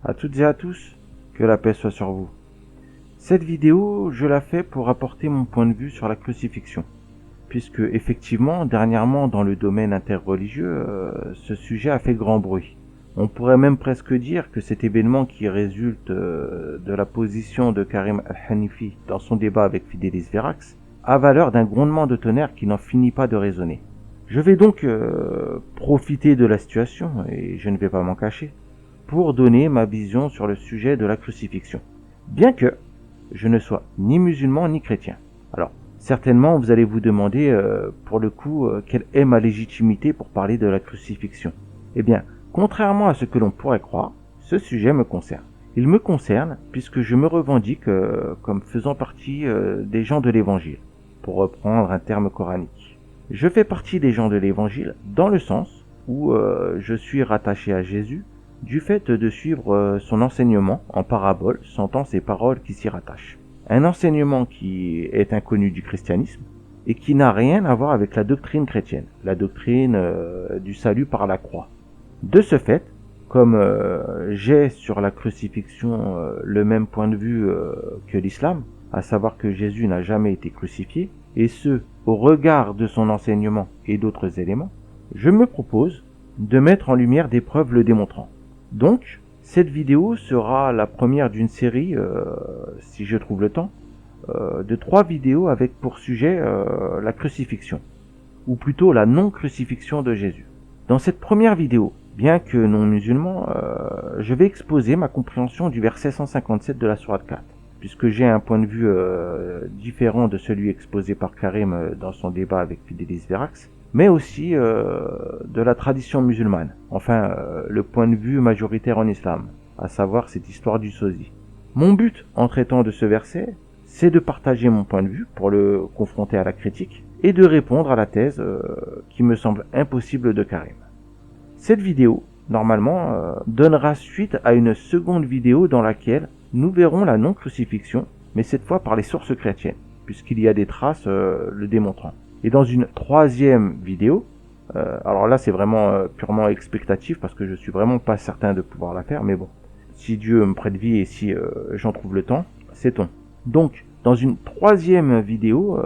À toutes et à tous, que la paix soit sur vous. Cette vidéo, je la fais pour apporter mon point de vue sur la crucifixion, puisque effectivement, dernièrement dans le domaine interreligieux, ce sujet a fait grand bruit. On pourrait même presque dire que cet événement qui résulte de la position de Karim Al-Hanifi dans son débat avec Fidelis Verax a valeur d'un grondement de tonnerre qui n'en finit pas de résonner. Je vais donc profiter de la situation, et je ne vais pas m'en cacher, pour donner ma vision sur le sujet de la crucifixion. Bien que je ne sois ni musulman ni chrétien. Alors, certainement vous allez vous demander, pour le coup, quelle est ma légitimité pour parler de la crucifixion. Eh bien, contrairement à ce que l'on pourrait croire, ce sujet me concerne. Il me concerne puisque je me revendique comme faisant partie des gens de l'évangile, pour reprendre un terme coranique. Je fais partie des gens de l'évangile dans le sens où je suis rattaché à Jésus du fait de suivre son enseignement en parabole, sentences et paroles qui s'y rattachent. Un enseignement qui est inconnu du christianisme et qui n'a rien à voir avec la doctrine chrétienne, la doctrine du salut par la croix. De ce fait, comme j'ai sur la crucifixion le même point de vue que l'islam, à savoir que Jésus n'a jamais été crucifié, et ce, au regard de son enseignement et d'autres éléments, je me propose de mettre en lumière des preuves le démontrant. Donc, cette vidéo sera la première d'une série, si je trouve le temps, de 3 vidéos avec pour sujet la crucifixion, ou plutôt la non-crucifixion de Jésus. Dans cette première vidéo, bien que non musulman, je vais exposer ma compréhension du verset 157 de la sourate 4, puisque j'ai un point de vue différent de celui exposé par Karim dans son débat avec Fidelis Verax, mais aussi de la tradition musulmane, enfin le point de vue majoritaire en islam, à savoir cette histoire du sosie. Mon but en traitant de ce verset, c'est de partager mon point de vue pour le confronter à la critique et de répondre à la thèse qui me semble impossible de Karim. Cette vidéo, normalement, donnera suite à une seconde vidéo dans laquelle nous verrons la non-crucifixion, mais cette fois par les sources chrétiennes, puisqu'il y a des traces le démontrant. Et dans une troisième vidéo, alors là c'est vraiment purement expectatif parce que je suis vraiment pas certain de pouvoir la faire, mais bon, si Dieu me prête vie et si j'en trouve le temps, sait-on. Donc, dans une troisième vidéo,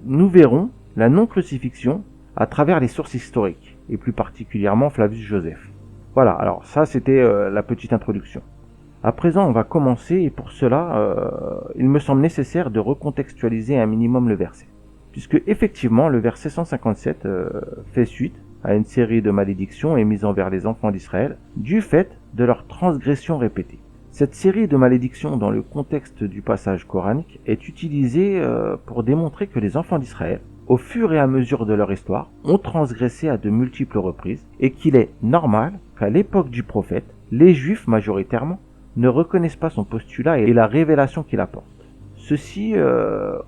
nous verrons la non-crucifixion à travers les sources historiques, et plus particulièrement Flavius Joseph. Voilà, alors ça c'était la petite introduction. À présent, on va commencer, et pour cela, il me semble nécessaire de recontextualiser un minimum le verset. Puisque effectivement le verset 157 fait suite à une série de malédictions émises envers les enfants d'Israël du fait de leur transgression répétée. Cette série de malédictions dans le contexte du passage coranique est utilisée pour démontrer que les enfants d'Israël, au fur et à mesure de leur histoire, ont transgressé à de multiples reprises et qu'il est normal qu'à l'époque du prophète, les Juifs majoritairement ne reconnaissent pas son postulat et la révélation qu'il apporte. Ceci,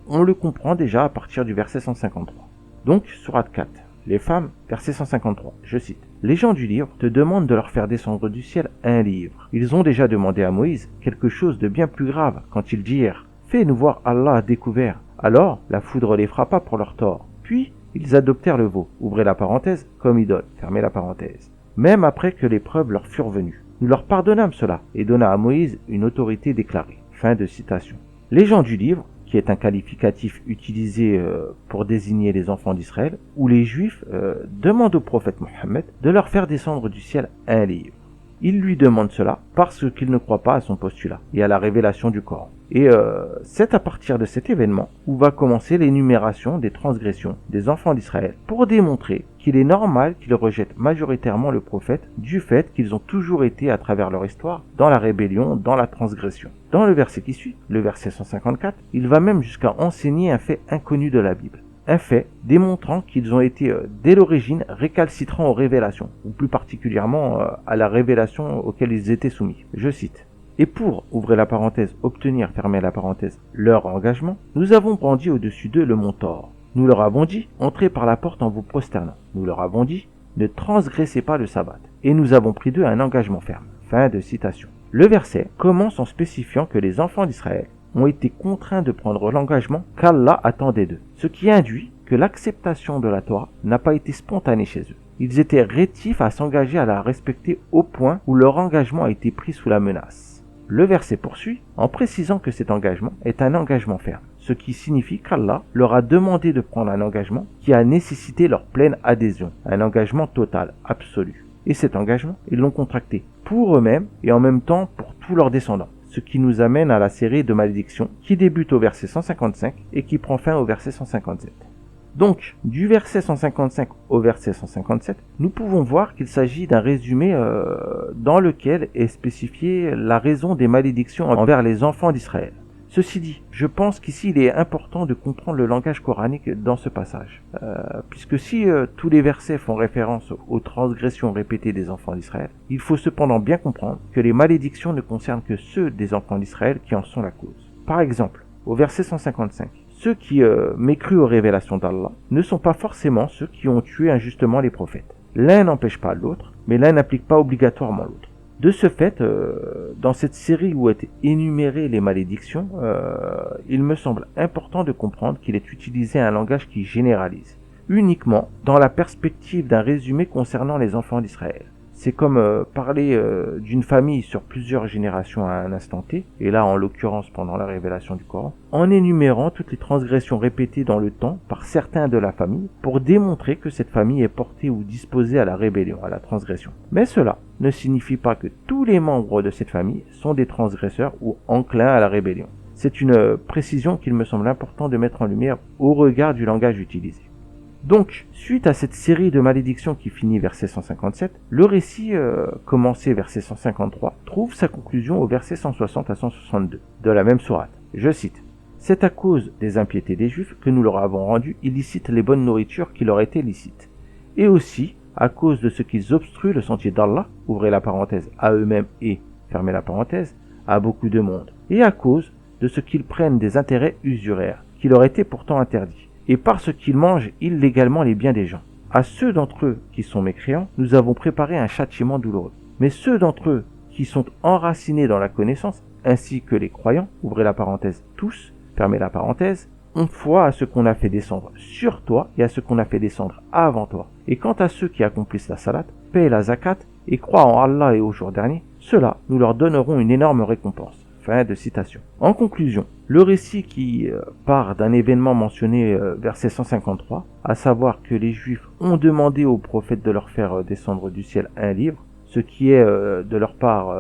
on le comprend déjà à partir du verset 153. Donc, sourate 4, les femmes, verset 153, je cite. « Les gens du livre te demandent de leur faire descendre du ciel un livre. Ils ont déjà demandé à Moïse quelque chose de bien plus grave quand ils dirent « Fais-nous voir Allah découvert ». Alors, la foudre les frappa pour leur tort. Puis, ils adoptèrent le veau, ouvrez la parenthèse, comme idole, fermez la parenthèse. Même après que les preuves leur furent venues. Nous leur pardonnâmes cela et donna à Moïse une autorité déclarée. Fin de citation. Les gens du livre, qui est un qualificatif utilisé pour désigner les enfants d'Israël, ou les Juifs demandent au prophète Mohammed de leur faire descendre du ciel un livre. Ils lui demandent cela parce qu'ils ne croient pas à son postulat et à la révélation du Coran. Et c'est à partir de cet événement où va commencer l'énumération des transgressions des enfants d'Israël pour démontrer qu'il est normal qu'ils rejettent majoritairement le prophète du fait qu'ils ont toujours été à travers leur histoire dans la rébellion, dans la transgression. Dans le verset qui suit, le verset 154, il va même jusqu'à enseigner un fait inconnu de la Bible. Un fait démontrant qu'ils ont été dès l'origine récalcitrants aux révélations, ou plus particulièrement à la révélation auquel ils étaient soumis. Je cite. Et pour, ouvrez la parenthèse, obtenir, fermez la parenthèse, leur engagement, nous avons brandi au-dessus d'eux le mont Thor. Nous leur avons dit, entrez par la porte en vous prosternant. Nous leur avons dit, ne transgressez pas le sabbat. Et nous avons pris d'eux un engagement ferme. Fin de citation. Le verset commence en spécifiant que les enfants d'Israël ont été contraints de prendre l'engagement qu'Allah attendait d'eux, ce qui induit que l'acceptation de la Torah n'a pas été spontanée chez eux. ils étaient rétifs à s'engager à la respecter au point où leur engagement a été pris sous la menace. Le verset poursuit en précisant que cet engagement est un engagement ferme, ce qui signifie qu'Allah leur a demandé de prendre un engagement qui a nécessité leur pleine adhésion, un engagement total, absolu. Et cet engagement, ils l'ont contracté pour eux-mêmes et en même temps pour tous leurs descendants. Ce qui nous amène à la série de malédictions qui débute au verset 155 et qui prend fin au verset 157. Donc, du verset 155 au verset 157, nous pouvons voir qu'il s'agit d'un résumé dans lequel est spécifiée la raison des malédictions envers les enfants d'Israël. Ceci dit, je pense qu'ici il est important de comprendre le langage coranique dans ce passage, puisque si tous les versets font référence aux transgressions répétées des enfants d'Israël, il faut cependant bien comprendre que les malédictions ne concernent que ceux des enfants d'Israël qui en sont la cause. Par exemple, au verset 155, ceux qui mécrus aux révélations d'Allah ne sont pas forcément ceux qui ont tué injustement les prophètes. L'un n'empêche pas l'autre, mais l'un n'applique pas obligatoirement l'autre. De ce fait, dans cette série où étaient énumérées les malédictions, il me semble important de comprendre qu'il est utilisé un langage qui généralise, uniquement dans la perspective d'un résumé concernant les enfants d'Israël. C'est comme parler d'une famille sur plusieurs générations à un instant T, et là en l'occurrence pendant la révélation du Coran, en énumérant toutes les transgressions répétées dans le temps par certains de la famille pour démontrer que cette famille est portée ou disposée à la rébellion, à la transgression. Mais cela ne signifie pas que tous les membres de cette famille sont des transgresseurs ou enclins à la rébellion. C'est une précision qu'il me semble important de mettre en lumière au regard du langage utilisé. Donc, suite à cette série de malédictions qui finit verset 157, le récit commencé verset 153 trouve sa conclusion au verset 160 à 162 de la même sourate. Je cite: « C'est à cause des impiétés des Juifs que nous leur avons rendu illicites les bonnes nourritures qui leur étaient licites, et aussi à cause de ce qu'ils obstruent le sentier d'Allah, ouvrez la parenthèse, à eux-mêmes et, fermez la parenthèse, à beaucoup de monde, et à cause de ce qu'ils prennent des intérêts usuraires, qui leur étaient pourtant interdits, et parce qu'ils mangent illégalement les biens des gens. À ceux d'entre eux qui sont mécréants, nous avons préparé un châtiment douloureux. Mais ceux d'entre eux qui sont enracinés dans la connaissance, ainsi que les croyants, ouvrez la parenthèse, tous, fermez la parenthèse, ont foi à ce qu'on a fait descendre sur toi et à ce qu'on a fait descendre avant toi. Et quant à ceux qui accomplissent la salat, paient la zakat et croient en Allah et au jour dernier, ceux-là, nous leur donnerons une énorme récompense. » Fin de citation. En conclusion, le récit qui part d'un événement mentionné verset 153, à savoir que les Juifs ont demandé au prophète de leur faire descendre du ciel un livre, ce qui est de leur part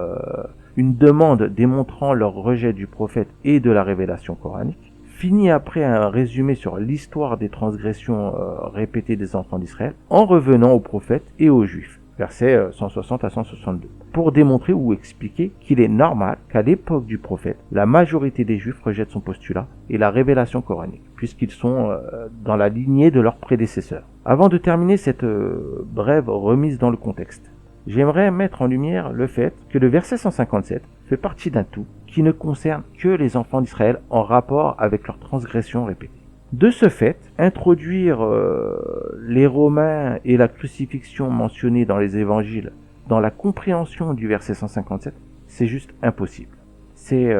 une demande démontrant leur rejet du prophète et de la révélation coranique, finit après un résumé sur l'histoire des transgressions répétées des enfants d'Israël, en revenant aux prophètes et aux Juifs. Versets 160 à 162, pour démontrer ou expliquer qu'il est normal qu'à l'époque du prophète, la majorité des Juifs rejettent son postulat et la révélation coranique, puisqu'ils sont dans la lignée de leurs prédécesseurs. Avant de terminer cette brève remise dans le contexte, j'aimerais mettre en lumière le fait que le verset 157 fait partie d'un tout qui ne concerne que les enfants d'Israël en rapport avec leurs transgressions répétées. De ce fait, introduire les Romains et la crucifixion mentionnée dans les évangiles dans la compréhension du verset 157, c'est juste impossible. C'est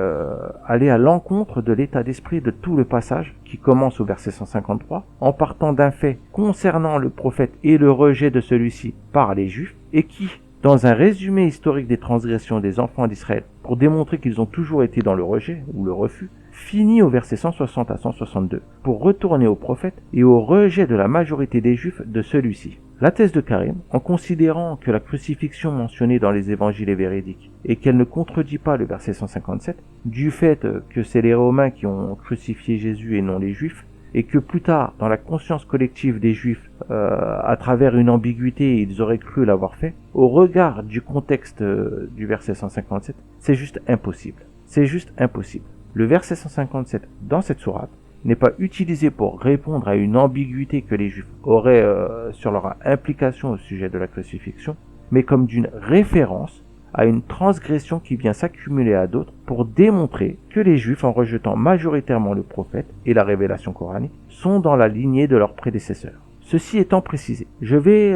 aller à l'encontre de l'état d'esprit de tout le passage qui commence au verset 153, en partant d'un fait concernant le prophète et le rejet de celui-ci par les Juifs, et qui, dans un résumé historique des transgressions des enfants d'Israël, pour démontrer qu'ils ont toujours été dans le rejet ou le refus, finit au verset 160 à 162 pour retourner au prophète et au rejet de la majorité des Juifs de celui-ci. La thèse de Karim, en considérant que la crucifixion mentionnée dans les évangiles est véridique et qu'elle ne contredit pas le verset 157, du fait que c'est les Romains qui ont crucifié Jésus et non les Juifs, et que plus tard, dans la conscience collective des Juifs, à travers une ambiguïté, ils auraient cru l'avoir fait, au regard du contexte du verset 157, c'est juste impossible. C'est juste impossible. Le verset 157 dans cette sourate n'est pas utilisé pour répondre à une ambiguïté que les Juifs auraient sur leur implication au sujet de la crucifixion, mais comme d'une référence à une transgression qui vient s'accumuler à d'autres pour démontrer que les Juifs, en rejetant majoritairement le prophète et la révélation coranique, sont dans la lignée de leurs prédécesseurs. Ceci étant précisé, je vais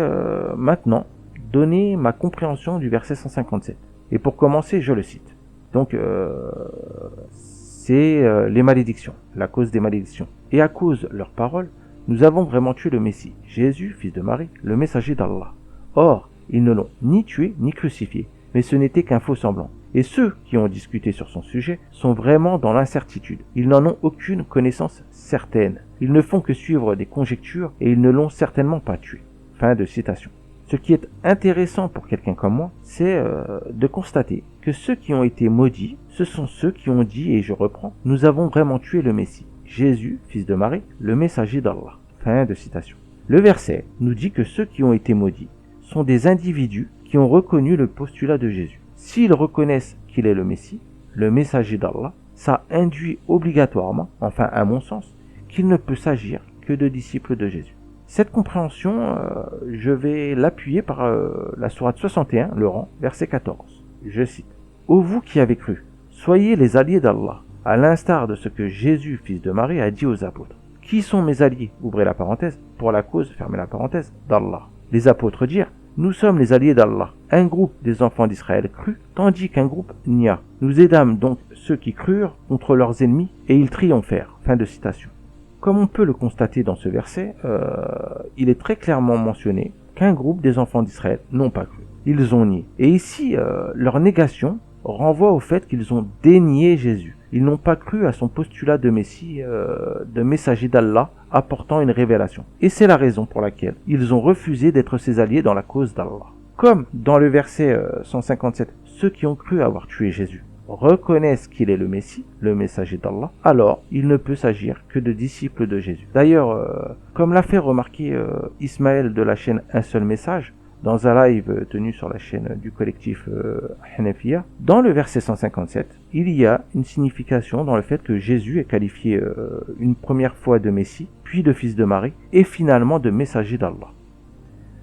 maintenant donner ma compréhension du verset 157. Et pour commencer, je le cite. Donc, c'est les malédictions, la cause des malédictions. Et à cause de leurs paroles, nous avons vraiment tué le Messie, Jésus, fils de Marie, le messager d'Allah. Or, ils ne l'ont ni tué ni crucifié, mais ce n'était qu'un faux semblant. Et ceux qui ont discuté sur son sujet sont vraiment dans l'incertitude. Ils n'en ont aucune connaissance certaine. Ils ne font que suivre des conjectures et ils ne l'ont certainement pas tué. Fin de citation. Ce qui est intéressant pour quelqu'un comme moi, c'est de constater que ceux qui ont été maudits, ce sont ceux qui ont dit, et je reprends, « Nous avons vraiment tué le Messie, Jésus, fils de Marie, le messager d'Allah. » Fin de citation. Le verset nous dit que ceux qui ont été maudits sont des individus qui ont reconnu le postulat de Jésus. S'ils reconnaissent qu'il est le Messie, le messager d'Allah, ça induit obligatoirement, enfin à mon sens, qu'il ne peut s'agir que de disciples de Jésus. Cette compréhension, je vais l'appuyer par la sourate 61, le rang, verset 14. Je cite. « Ô vous qui avez cru, soyez les alliés d'Allah, à l'instar de ce que Jésus, fils de Marie, a dit aux apôtres. Qui sont mes alliés, ouvrez la parenthèse, pour la cause, fermez la parenthèse, d'Allah. Les apôtres dirent, nous sommes les alliés d'Allah. Un groupe des enfants d'Israël crut, tandis qu'un groupe nia. Nous aidâmes donc ceux qui crurent contre leurs ennemis, et ils triomphèrent. » Fin de citation. Comme on peut le constater dans ce verset, il est très clairement mentionné qu'un groupe des enfants d'Israël n'ont pas cru. Ils ont nié. Et ici, leur négation renvoie au fait qu'ils ont dénié Jésus. Ils n'ont pas cru à son postulat de Messie, de messager d'Allah, apportant une révélation. Et c'est la raison pour laquelle ils ont refusé d'être ses alliés dans la cause d'Allah. Comme dans le verset 157, ceux qui ont cru avoir tué Jésus reconnaissent qu'il est le Messie, le messager d'Allah, alors il ne peut s'agir que de disciples de Jésus. D'ailleurs, comme l'a fait remarquer Ismaël de la chaîne Un Seul Message, dans un live tenu sur la chaîne du collectif Hanafiya, dans le verset 157, il y a une signification dans le fait que Jésus est qualifié une première fois de Messie, puis de fils de Marie, et finalement de messager d'Allah.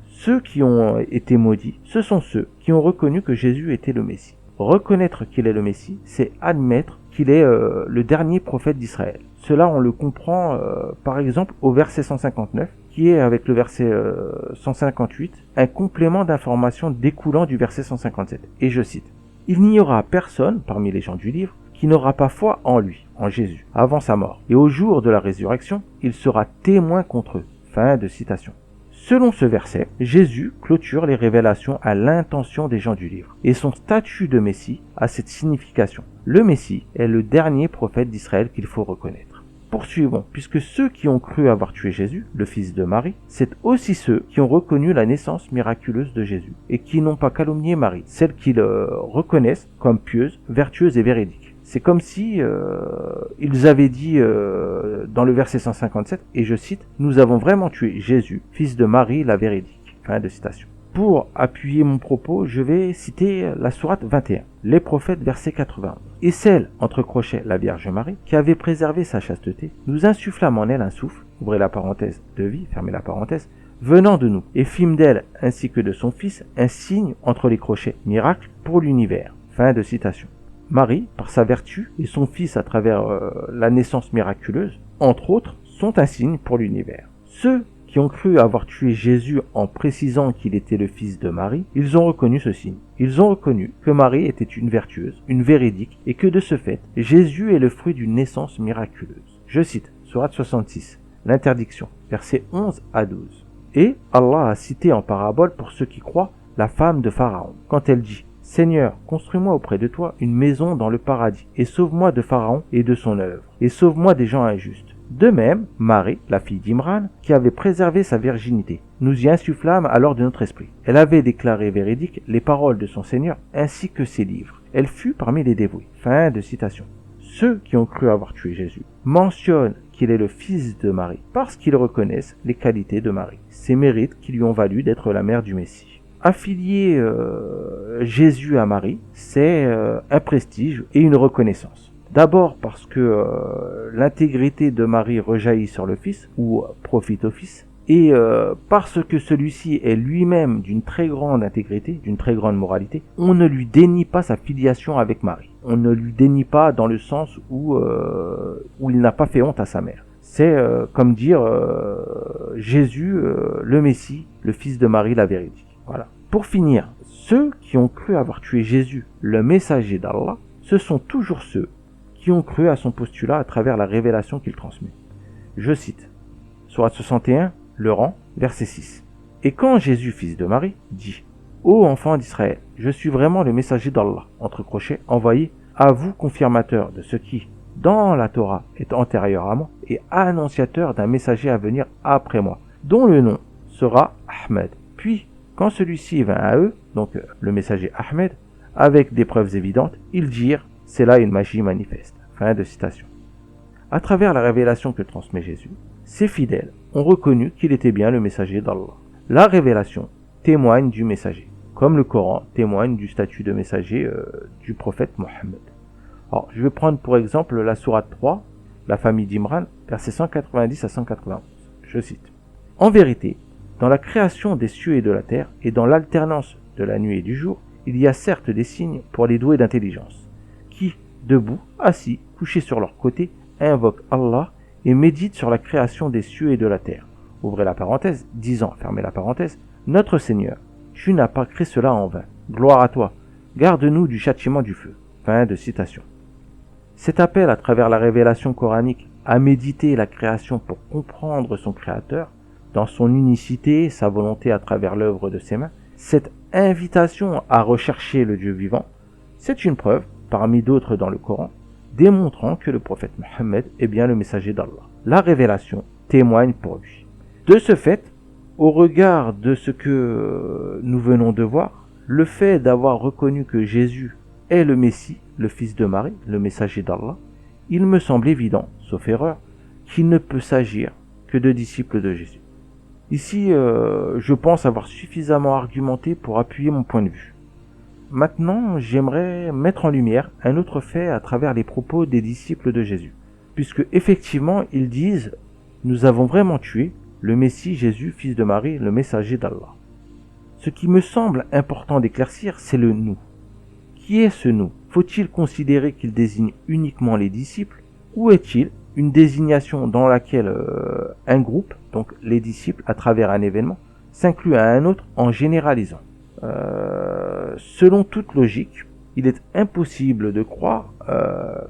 Ceux qui ont été maudits, ce sont ceux qui ont reconnu que Jésus était le Messie. Reconnaître qu'il est le Messie, c'est admettre qu'il est le dernier prophète d'Israël. Cela, on le comprend par exemple au verset 159, qui est avec le verset 158, un complément d'information découlant du verset 157. Et je cite, « Il n'y aura personne parmi les gens du livre qui n'aura pas foi en lui, en Jésus, avant sa mort. Et au jour de la résurrection, il sera témoin contre eux. » Fin de citation. Selon ce verset, Jésus clôture les révélations à l'intention des gens du livre. Et son statut de Messie a cette signification. Le Messie est le dernier prophète d'Israël qu'il faut reconnaître. Poursuivons, puisque ceux qui ont cru avoir tué Jésus, le fils de Marie, c'est aussi ceux qui ont reconnu la naissance miraculeuse de Jésus, et qui n'ont pas calomnié Marie, celle qu'ils reconnaissent comme pieuse, vertueuse et véridique. C'est comme si ils avaient dit dans le verset 157, et je cite, « Nous avons vraiment tué Jésus, fils de Marie la véridique. » Fin de citation. Pour appuyer mon propos, je vais citer la sourate 21, les prophètes verset 80. « Et celle, entre crochets la Vierge Marie, qui avait préservé sa chasteté, nous insufflâmes en elle un souffle, ouvrez la parenthèse, de vie, fermez la parenthèse, venant de nous, et fîmes d'elle ainsi que de son fils un signe entre les crochets, miracle pour l'univers. » Fin de citation. Marie, par sa vertu, et son fils à travers la naissance miraculeuse, entre autres, sont un signe pour l'univers. Ceux qui ont cru avoir tué Jésus en précisant qu'il était le fils de Marie, ils ont reconnu ce signe. Ils ont reconnu que Marie était une vertueuse, une véridique, et que de ce fait, Jésus est le fruit d'une naissance miraculeuse. Je cite, sourate 66, l'interdiction, versets 11 à 12. Et Allah a cité en parabole pour ceux qui croient la femme de Pharaon, quand elle dit, « Seigneur, construis-moi auprès de toi une maison dans le paradis, et sauve-moi de Pharaon et de son œuvre, et sauve-moi des gens injustes. » De même, Marie, la fille d'Imran, qui avait préservé sa virginité, nous y insufflâmes alors de notre esprit. Elle avait déclaré véridiques les paroles de son Seigneur, ainsi que ses livres. Elle fut parmi les dévoués. Fin de citation. Ceux qui ont cru avoir tué Jésus mentionnent qu'il est le fils de Marie, parce qu'ils reconnaissent les qualités de Marie, ses mérites qui lui ont valu d'être la mère du Messie. Affilier Jésus à Marie, c'est un prestige et une reconnaissance. D'abord parce que l'intégrité de Marie rejaillit sur le Fils, ou profite au Fils, et parce que celui-ci est lui-même d'une très grande intégrité, d'une très grande moralité, on ne lui dénie pas sa filiation avec Marie. On ne lui dénie pas dans le sens où il n'a pas fait honte à sa mère. C'est comme dire Jésus, le Messie, le fils de Marie, la véridique. Voilà. Pour finir, ceux qui ont cru avoir tué Jésus, le messager d'Allah, ce sont toujours ceux qui ont cru à son postulat à travers la révélation qu'il transmet. Je cite, sourate 61, le rang, verset 6. Et quand Jésus, fils de Marie, dit « Ô enfants d'Israël, je suis vraiment le messager d'Allah, entre crochets, envoyé à vous confirmateur de ce qui, dans la Torah, est antérieur à moi, et annonciateur d'un messager à venir après moi, dont le nom sera Ahmed. Puis, quand celui-ci vint à eux, donc le messager Ahmed, avec des preuves évidentes, ils dirent « C'est là une magie manifeste. » Fin de citation. À travers la révélation que transmet Jésus, ses fidèles ont reconnu qu'il était bien le messager d'Allah. La révélation témoigne du messager, comme le Coran témoigne du statut de messager du prophète Mohammed. Alors, je vais prendre pour exemple la sourate 3, la famille d'Imran, versets 190 à 191. Je cite. En vérité, dans la création des cieux et de la terre, et dans l'alternance de la nuit et du jour, il y a certes des signes pour les doués d'intelligence, qui, debout, assis, couchés sur leur côté, invoquent Allah et méditent sur la création des cieux et de la terre. Ouvrez la parenthèse, disant, fermez la parenthèse, notre Seigneur, tu n'as pas créé cela en vain. Gloire à toi. Garde-nous du châtiment du feu. Fin de citation. Cet appel à travers la révélation coranique à méditer la création pour comprendre son créateur, dans son unicité, sa volonté à travers l'œuvre de ses mains, cette invitation à rechercher le Dieu vivant, c'est une preuve, parmi d'autres dans le Coran, démontrant que le prophète Mohammed est bien le messager d'Allah. La révélation témoigne pour lui. De ce fait, au regard de ce que nous venons de voir, le fait d'avoir reconnu que Jésus est le Messie, le fils de Marie, le messager d'Allah, il me semble évident, sauf erreur, qu'il ne peut s'agir que de disciples de Jésus. Ici, je pense avoir suffisamment argumenté pour appuyer mon point de vue. Maintenant, j'aimerais mettre en lumière un autre fait à travers les propos des disciples de Jésus, puisque effectivement ils disent « Nous avons vraiment tué le Messie Jésus, fils de Marie, le messager d'Allah ». Ce qui me semble important d'éclaircir, c'est le « nous ». Qui est ce « nous » ? Faut-il considérer qu'il désigne uniquement les disciples, ou est-il une désignation dans laquelle un groupe, donc les disciples à travers un événement, s'inclut à un autre en généralisant ? Selon toute logique, il est impossible de croire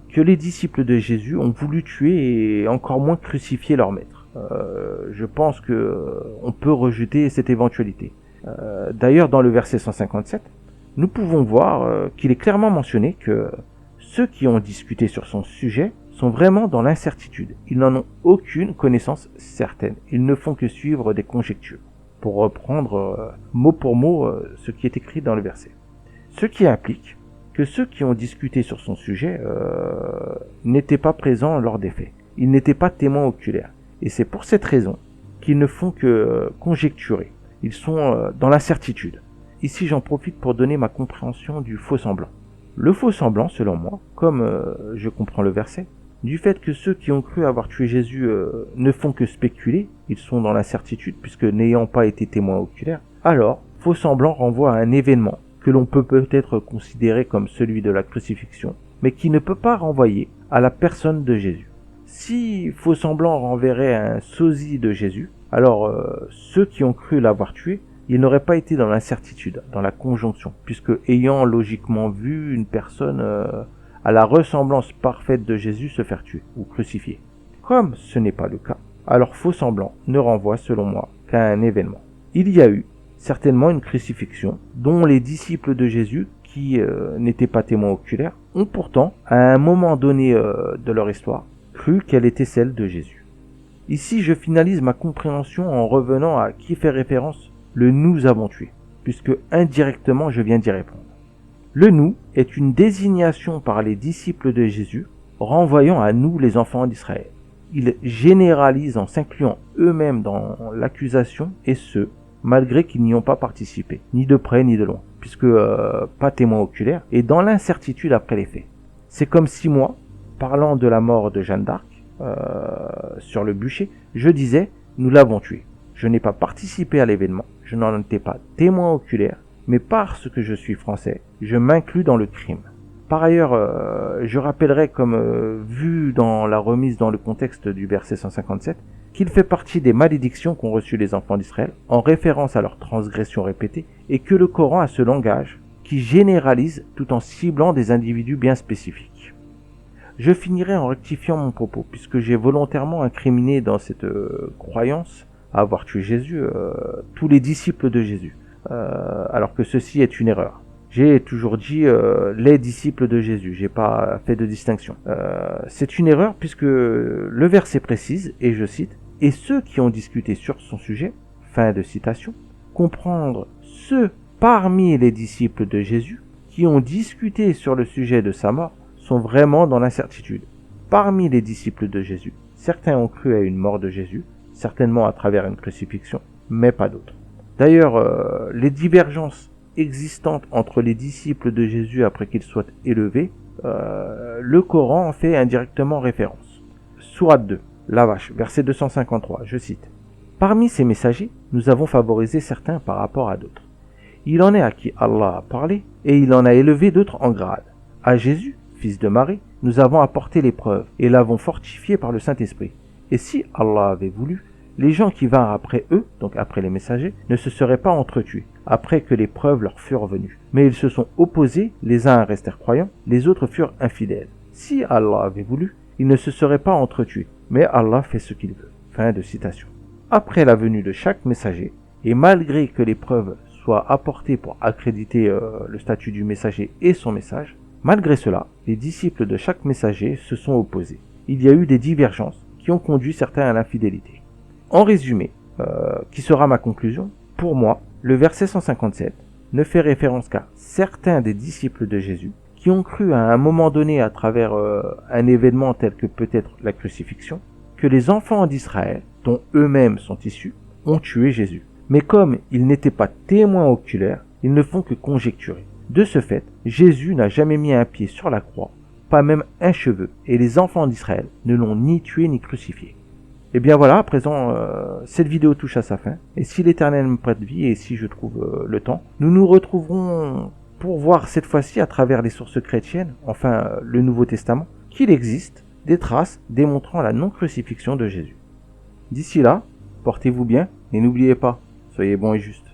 que les disciples de Jésus ont voulu tuer et encore moins crucifier leur maître. Je pense on peut rejeter cette éventualité. D'ailleurs, dans le verset 157, nous pouvons voir qu'il est clairement mentionné que ceux qui ont discuté sur son sujet sont vraiment dans l'incertitude. Ils n'en ont aucune connaissance certaine. Ils ne font que suivre des conjectures, pour reprendre mot pour mot ce qui est écrit dans le verset. Ce qui implique que ceux qui ont discuté sur son sujet n'étaient pas présents lors des faits. Ils n'étaient pas témoins oculaires. Et c'est pour cette raison qu'ils ne font que conjecturer. Ils sont dans l'incertitude. Ici, j'en profite pour donner ma compréhension du faux semblant. Le faux semblant, selon moi, comme je comprends le verset, du fait que ceux qui ont cru avoir tué Jésus ne font que spéculer, ils sont dans l'incertitude puisque n'ayant pas été témoins oculaires, alors faux semblant renvoie à un événement que l'on peut peut-être considérer comme celui de la crucifixion, mais qui ne peut pas renvoyer à la personne de Jésus. Si faux semblant renverrait à un sosie de Jésus, alors ceux qui ont cru l'avoir tué, ils n'auraient pas été dans l'incertitude, dans la conjonction, puisque ayant logiquement vu une personne à la ressemblance parfaite de Jésus se faire tuer ou crucifier. Comme ce n'est pas le cas, alors faux semblant ne renvoie selon moi qu'à un événement. Il y a eu certainement une crucifixion dont les disciples de Jésus, qui n'étaient pas témoins oculaires, ont pourtant, à un moment donné de leur histoire, cru qu'elle était celle de Jésus. Ici, je finalise ma compréhension en revenant à qui fait référence le « nous avons tué », puisque indirectement je viens d'y répondre. Le « nous » est une désignation par les disciples de Jésus, renvoyant à nous les enfants d'Israël. Ils généralisent en s'incluant eux-mêmes dans l'accusation, et ce, malgré qu'ils n'y ont pas participé, ni de près ni de loin, puisque pas témoins oculaires, et dans l'incertitude après les faits. C'est comme si moi, parlant de la mort de Jeanne d'Arc, sur le bûcher, je disais « nous l'avons tué ». Je n'ai pas participé à l'événement, je n'en étais pas témoin oculaire, mais parce que je suis français, je m'inclus dans le crime. Par ailleurs, je rappellerai comme vu dans la remise dans le contexte du verset 157, qu'il fait partie des malédictions qu'ont reçues les enfants d'Israël en référence à leurs transgressions répétées et que le Coran a ce langage qui généralise tout en ciblant des individus bien spécifiques. Je finirai en rectifiant mon propos puisque j'ai volontairement incriminé dans cette croyance à avoir tué Jésus, tous les disciples de Jésus, alors que ceci est une erreur. J'ai toujours dit les disciples de Jésus, j'ai pas fait de distinction. C'est une erreur puisque le verset précise, et je cite, « Et ceux qui ont discuté sur son sujet », fin de citation, comprendre ceux parmi les disciples de Jésus qui ont discuté sur le sujet de sa mort sont vraiment dans l'incertitude. Parmi les disciples de Jésus, certains ont cru à une mort de Jésus, certainement à travers une crucifixion, mais pas d'autres. D'ailleurs, les divergences existantes entre les disciples de Jésus après qu'il soit élevé, le Coran en fait indirectement référence. Sourate 2, la vache, verset 253, je cite. « Parmi ces messagers, nous avons favorisé certains par rapport à d'autres. Il en est à qui Allah a parlé, et il en a élevé d'autres en grade. À Jésus, fils de Marie, nous avons apporté l'épreuve, et l'avons fortifié par le Saint-Esprit. Et si Allah avait voulu, les gens qui vinrent après eux, donc après les messagers, ne se seraient pas entretués, après que les preuves leur furent venues. Mais ils se sont opposés, les uns restèrent croyants, les autres furent infidèles. Si Allah avait voulu, ils ne se seraient pas entretués, mais Allah fait ce qu'il veut. » Fin de citation. Après la venue de chaque messager, et malgré que les preuves soient apportées pour accréditer le statut du messager et son message, malgré cela, les disciples de chaque messager se sont opposés. Il y a eu des divergences qui ont conduit certains à l'infidélité. En résumé, qui sera ma conclusion, pour moi, le verset 157 ne fait référence qu'à certains des disciples de Jésus qui ont cru à un moment donné à travers un événement tel que peut-être la crucifixion, que les enfants d'Israël, dont eux-mêmes sont issus, ont tué Jésus. Mais comme ils n'étaient pas témoins oculaires, ils ne font que conjecturer. De ce fait, Jésus n'a jamais mis un pied sur la croix, pas même un cheveu, et les enfants d'Israël ne l'ont ni tué ni crucifié. Et bien voilà, à présent, cette vidéo touche à sa fin, et si l'Éternel me prête vie, et si je trouve le temps, nous nous retrouverons pour voir cette fois-ci à travers les sources chrétiennes, enfin le Nouveau Testament, qu'il existe des traces démontrant la non-crucifixion de Jésus. D'ici là, portez-vous bien, et n'oubliez pas, soyez bons et justes.